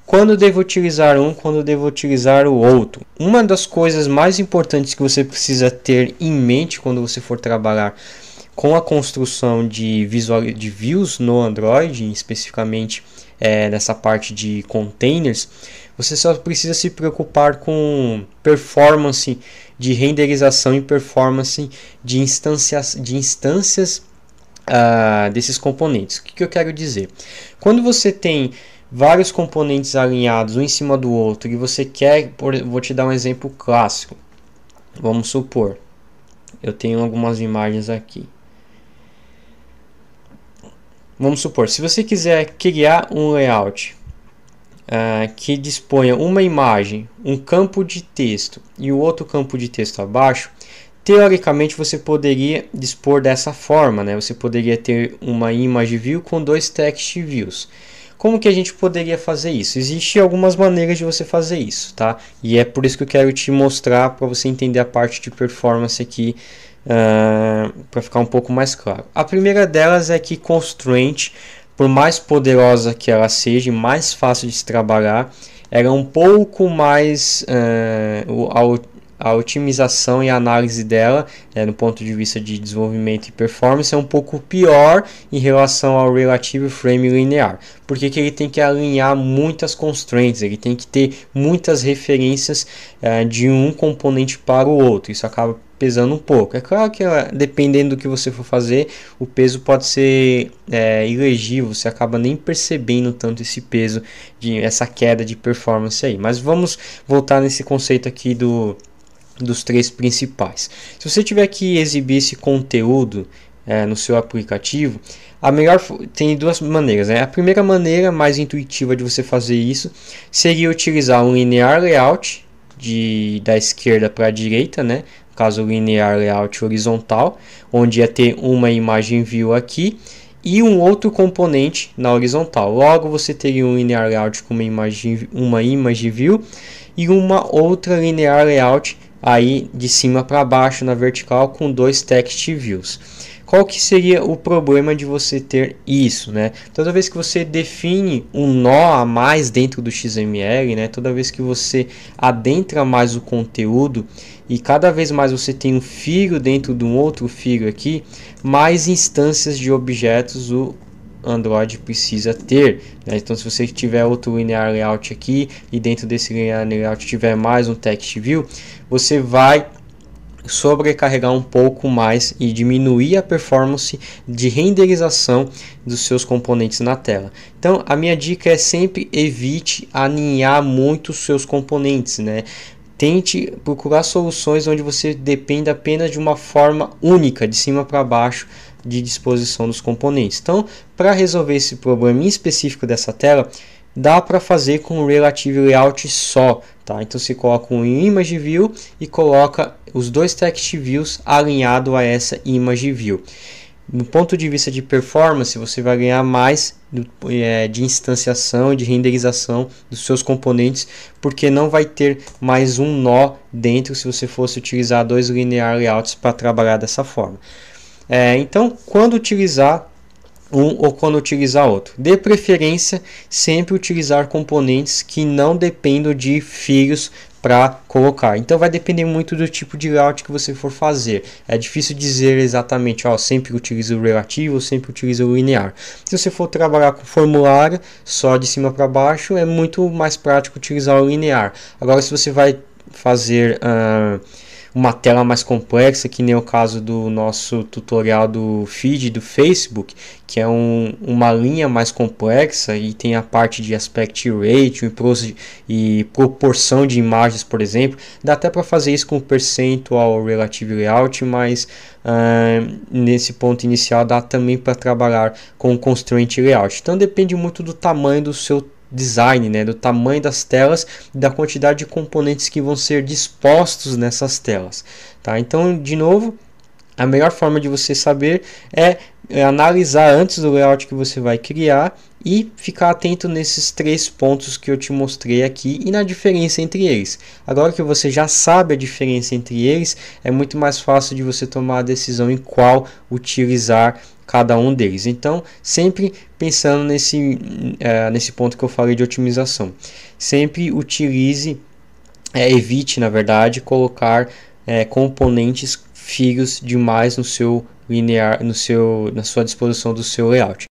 quando devo utilizar um, quando devo utilizar o outro. Uma das coisas mais importantes que você precisa ter em mente quando você for trabalhar com a construção de views no Android, especificamente nessa parte de containers, você só precisa se preocupar com performance de renderização e performance de instâncias desses componentes. O que eu quero dizer? Quando você tem vários componentes alinhados um em cima do outro e você quer, vou te dar um exemplo clássico. Vamos supor, eu tenho algumas imagens aqui. Vamos supor, se você quiser criar um layout que disponha uma imagem, um campo de texto e o outro campo de texto abaixo, teoricamente você poderia dispor dessa forma, né? Você poderia ter uma image view com dois text views. Como que a gente poderia fazer isso? Existem algumas maneiras de você fazer isso, tá? E é por isso que eu quero te mostrar para você entender a parte de performance aqui, para ficar um pouco mais claro. A primeira delas é que constraint, por mais poderosa que ela seja, mais fácil de se trabalhar, ela é um pouco mais a otimização e a análise dela, no ponto de vista de desenvolvimento e performance, é um pouco pior em relação ao Relative Frame Linear, porque que ele tem que alinhar muitas constraints, ele tem que ter muitas referências de um componente para o outro. Isso acaba pesando um pouco. É claro que dependendo do que você for fazer, o peso pode ser ilegível, você acaba nem percebendo tanto esse peso, essa queda de performance aí. Mas vamos voltar nesse conceito aqui dos três principais. Se você tiver que exibir esse conteúdo no seu aplicativo, tem duas maneiras, né? A primeira maneira, mais intuitiva de você fazer isso, seria utilizar um linear layout da esquerda para a direita, né? No caso, o linear layout horizontal, onde ia ter uma imagem view aqui e um outro componente na horizontal. Logo, você teria um linear layout com uma image view e uma outra linear layout aí de cima para baixo na vertical com dois text views. Qual que seria o problema de você ter isso, né? Toda vez que você define um nó a mais dentro do XML, né? Toda vez que você adentra mais o conteúdo e cada vez mais você tem um fio dentro de um outro fio aqui, mais instâncias de objetos o Android precisa ter, né? Então, se você tiver outro linear layout aqui e dentro desse linear layout tiver mais um text view, você vai sobrecarregar um pouco mais e diminuir a performance de renderização dos seus componentes na tela. Então, a minha dica é sempre evite aninhar muito os seus componentes, né? Tente procurar soluções onde você dependa apenas de uma forma única, de cima para baixo, de disposição dos componentes. Então, para resolver esse problema específico dessa tela, dá para fazer com um Relative Layout só, tá? Então você coloca um Image View e coloca os dois Text Views alinhado a essa Image View. Do ponto de vista de performance, você vai ganhar mais de instanciação e de renderização dos seus componentes, porque não vai ter mais um nó dentro se você fosse utilizar dois linear layouts para trabalhar dessa forma. Então, quando utilizar um ou quando utilizar outro, de preferência sempre utilizar componentes que não dependam de fios para colocar. Então vai depender muito do tipo de layout que você for fazer. É difícil dizer exatamente, sempre utilizo o relativo, sempre utilizo o linear. Se você for trabalhar com formulário só de cima para baixo, é muito mais prático utilizar o linear. Agora, se você vai fazer uma tela mais complexa, que nem o caso do nosso tutorial do feed do Facebook, que é uma linha mais complexa e tem a parte de aspect ratio e proporção de imagens, por exemplo. Dá até para fazer isso com percentual relative layout, mas nesse ponto inicial dá também para trabalhar com constraint layout. Então depende muito do tamanho do seu design, né, do tamanho das telas e da quantidade de componentes que vão ser dispostos nessas telas, tá? Então, de novo, a melhor forma de você saber é analisar antes do layout que você vai criar e ficar atento nesses três pontos que eu te mostrei aqui e na diferença entre eles. Agora que você já sabe a diferença entre eles, é muito mais fácil de você tomar a decisão em qual utilizar cada um deles. Então, sempre pensando nesse ponto que eu falei de otimização. Sempre evite, na verdade, colocar componentes filhos demais no seu linear, na sua disposição do seu layout.